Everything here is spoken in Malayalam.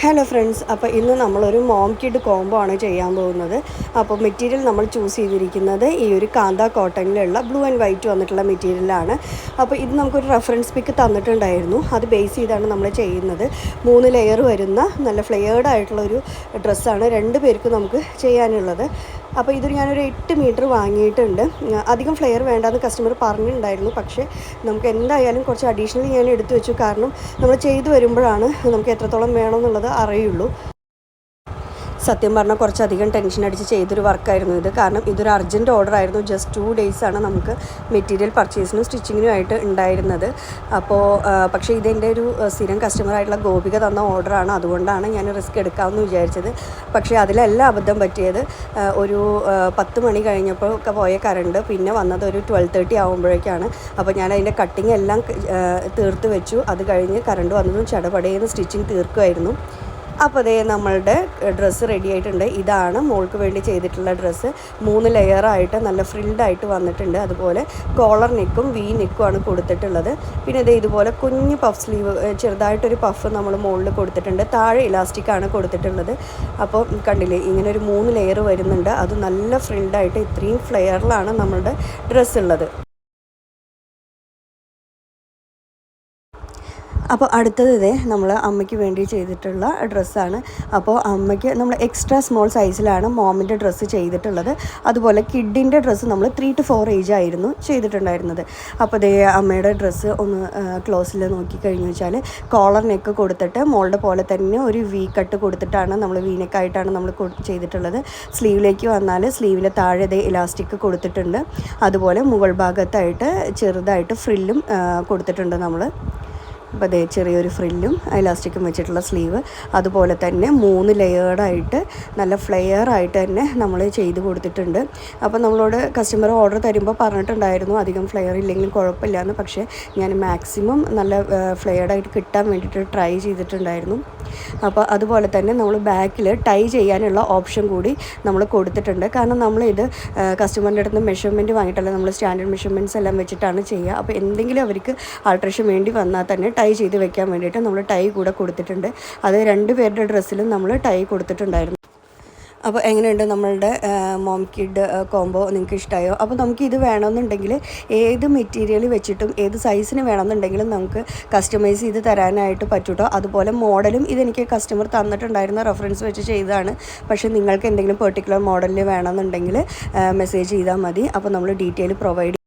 ഹലോ ഫ്രണ്ട്സ്, അപ്പോൾ ഇന്ന് നമ്മളൊരു മോം കിഡ് കോംബോ ആണ് ചെയ്യാൻ പോകുന്നത്. അപ്പോൾ മെറ്റീരിയൽ നമ്മൾ ചൂസ് ചെയ്തിരിക്കുന്നത് ഈ ഒരു കാന്ത കോട്ടണിലുള്ള ബ്ലൂ ആൻഡ് വൈറ്റ് വന്നിട്ടുള്ള മെറ്റീരിയലാണ്. അപ്പോൾ ഇത് നമുക്കൊരു റെഫറൻസ് പിക്ക് തന്നിട്ടുണ്ടായിരുന്നു. അത് ബേസ് ചെയ്താണ് നമ്മൾ ചെയ്യുന്നത്. 3 ലെയർ വരുന്ന നല്ല ഫ്ലെയേർഡ് ആയിട്ടുള്ളൊരു ഡ്രസ്സാണ് 2 പേർക്ക് നമുക്ക് ചെയ്യാനുള്ളത്. അപ്പോൾ ഇതൊരു ഞാനൊരു 8 മീറ്റർ വാങ്ങിയിട്ടുണ്ട്. അധികം ഫ്ലെയർ വേണ്ടാന്ന് കസ്റ്റമർ പറഞ്ഞിട്ടുണ്ടായിരുന്നു. പക്ഷേ നമുക്ക് എന്തായാലും കുറച്ച് അഡീഷണൽ ഞാൻ എടുത്തു വെച്ചു. കാരണം നമ്മൾ ചെയ്തു വരുമ്പോഴാണ് നമുക്ക് എത്രത്തോളം വേണമെന്നുള്ളത് അറിയുള്ളൂ. സത്യം പറഞ്ഞാൽ കുറച്ചധികം ടെൻഷൻ അടിച്ച് ചെയ്തൊരു വർക്കായിരുന്നു ഇത്. കാരണം ഇതൊരു അർജൻറ്റ് ഓർഡർ ആയിരുന്നു. ജസ്റ്റ് 2 ഡേയ്സാണ് നമുക്ക് മെറ്റീരിയൽ പർച്ചേസിനും സ്റ്റിച്ചിങ്ങിനും ആയിട്ട് ഉണ്ടായിരുന്നത്. അപ്പോൾ പക്ഷേ ഇതെൻ്റെ ഒരു സ്ഥിരം കസ്റ്റമറായിട്ടുള്ള ഗോപിക തന്ന ഓർഡറാണ്. അതുകൊണ്ടാണ് ഞാൻ റിസ്ക് എടുക്കാമെന്ന് വിചാരിച്ചത്. പക്ഷേ അതിലെല്ലാം അബദ്ധം പറ്റിയത് ഒരു 10 മണി കഴിഞ്ഞപ്പോൾ ഒക്കെ പോയ കറണ്ട് പിന്നെ വന്നത് ഒരു 12:30 ആകുമ്പോഴേക്കാണ്. അപ്പോൾ ഞാൻ അതിൻ്റെ കട്ടിങ് എല്ലാം തീർത്ത് വെച്ചു. അത് കഴിഞ്ഞ് കറണ്ട് വന്നതും ചടപടയെന്ന് സ്റ്റിച്ചിങ് തീർക്കുമായിരുന്നു. അപ്പോൾ അതേ നമ്മളുടെ ഡ്രസ്സ് റെഡി ആയിട്ടുണ്ട്. ഇതാണ് മോൾക്ക് വേണ്ടി ചെയ്തിട്ടുള്ള ഡ്രസ്സ്. 3 ലെയറായിട്ട് നല്ല ഫ്രിൽഡായിട്ട് വന്നിട്ടുണ്ട്. അതുപോലെ കോളർ നെക്കും വി നെക്കുമാണ് കൊടുത്തിട്ടുള്ളത്. പിന്നെ ഇതുപോലെ കുഞ്ഞ് പഫ് സ്ലീവ്, ചെറുതായിട്ടൊരു പഫ് നമ്മൾ മുകളിൽ കൊടുത്തിട്ടുണ്ട്. താഴെ ഇലാസ്റ്റിക്കാണ് കൊടുത്തിട്ടുള്ളത്. അപ്പോൾ കണ്ടില്ലേ, ഇങ്ങനെ ഒരു 3 ലെയർ വരുന്നുണ്ട്. അത് നല്ല ഫ്രിൽഡായിട്ട് ഇത്രയും ഫ്ലെയറിലാണ് നമ്മളുടെ ഡ്രസ്സ് ഉള്ളത്. അപ്പോൾ അടുത്തത് നമ്മൾ അമ്മയ്ക്ക് വേണ്ടി ചെയ്തിട്ടുള്ള ഡ്രസ്സാണ്. അപ്പോൾ അമ്മയ്ക്ക് നമ്മൾ എക്സ്ട്രാ സ്മോൾ സൈസിലാണ് മോമിൻ്റെ ഡ്രസ്സ് ചെയ്തിട്ടുള്ളത്. അതുപോലെ കിഡിൻ്റെ ഡ്രസ്സ് നമ്മൾ 3 to 4 ഏജ് ആയിരുന്നു ചെയ്തിട്ടുണ്ടായിരുന്നത്. അപ്പോൾ അമ്മയുടെ ഡ്രസ്സ് ഒന്ന് ക്ലോസിൽ നോക്കിക്കഴിഞ്ഞു വെച്ചാൽ കോളർ നെക്ക് കൊടുത്തിട്ട് മോളുടെ പോലെ തന്നെ ഒരു വി കട്ട് കൊടുത്തിട്ടാണ് നമ്മൾ വി നെക്കായിട്ടാണ് നമ്മൾ ചെയ്തിട്ടുള്ളത്. സ്ലീവിലേക്ക് വന്നാൽ സ്ലീവിൻ്റെ താഴെ ഇലാസ്റ്റിക് കൊടുത്തിട്ടുണ്ട്. അതുപോലെ മുകൾ ഭാഗത്തായിട്ട് ചെറുതായിട്ട് ഫ്രില്ലും കൊടുത്തിട്ടുണ്ട് നമ്മൾ. അപ്പോൾ ചെറിയൊരു ഫ്രില്ലും ഇലാസ്റ്റിക്കും വെച്ചിട്ടുള്ള സ്ലീവ്. അതുപോലെ തന്നെ 3 ലെയേർഡായിട്ട് നല്ല ഫ്ലെയർ ആയിട്ട് തന്നെ നമ്മൾ ചെയ്ത് കൊടുത്തിട്ടുണ്ട്. അപ്പോൾ നമ്മളോട് കസ്റ്റമർ ഓർഡർ തരുമ്പോൾ പറഞ്ഞിട്ടുണ്ടായിരുന്നു അധികം ഫ്ലെയർ ഇല്ലെങ്കിലും കുഴപ്പമില്ല എന്ന്. പക്ഷേ ഞാൻ മാക്സിമം നല്ല ഫ്ലെയർഡായിട്ട് കിട്ടാൻ വേണ്ടിയിട്ട് ട്രൈ ചെയ്തിട്ടുണ്ടായിരുന്നു. അപ്പോൾ അതുപോലെ തന്നെ നമ്മൾ ബാക്കിൽ ടൈ ചെയ്യാനുള്ള ഓപ്ഷൻ കൂടി നമ്മൾ കൊടുത്തിട്ടുണ്ട്. കാരണം നമ്മളിത് കസ്റ്റമറിൻ്റെ അടുത്ത് നിന്ന് മെഷർമെൻറ്റ് വാങ്ങിയിട്ടല്ല, നമ്മൾ സ്റ്റാൻഡേർഡ് മെഷർമെൻറ്റ്സ് എല്ലാം വെച്ചിട്ടാണ് ചെയ്യുക. അപ്പോൾ എന്തെങ്കിലും അവർക്ക് ആൾട്രേഷൻ വേണ്ടി വന്നാൽ തന്നെ ടൈ ചെയ്ത് വെക്കാൻ വേണ്ടിയിട്ട് നമ്മൾ ടൈ കൂടെ കൊടുത്തിട്ടുണ്ട്. അത് 2 പേരുടെ ഡ്രസ്സിലും നമ്മൾ ടൈ കൊടുത്തിട്ടുണ്ടായിരുന്നു. അപ്പോൾ എങ്ങനെയുണ്ട് നമ്മളുടെ മോം കിഡ് കോംബോ? നിങ്ങൾക്ക് ഇഷ്ടമായോ? അപ്പോൾ നമുക്ക് ഇത് വേണമെന്നുണ്ടെങ്കിൽ ഏത് മെറ്റീരിയൽ വെച്ചിട്ടും ഏത് സൈസിന് വേണമെന്നുണ്ടെങ്കിലും നമുക്ക് കസ്റ്റമൈസ് ചെയ്ത് തരാനായിട്ട് പറ്റൂട്ടോ. അതുപോലെ മോഡലും ഇതെനിക്ക് കസ്റ്റമർ തന്നിട്ടുണ്ടായിരുന്ന റെഫറൻസ് വെച്ച് ചെയ്തതാണ്. പക്ഷേ നിങ്ങൾക്ക് എന്തെങ്കിലും പെർട്ടിക്കുലർ മോഡലിൽ വേണമെന്നുണ്ടെങ്കിൽ മെസ്സേജ് ചെയ്താൽ മതി. അപ്പോൾ നമ്മൾ ഡീറ്റെയിൽ പ്രൊവൈഡ്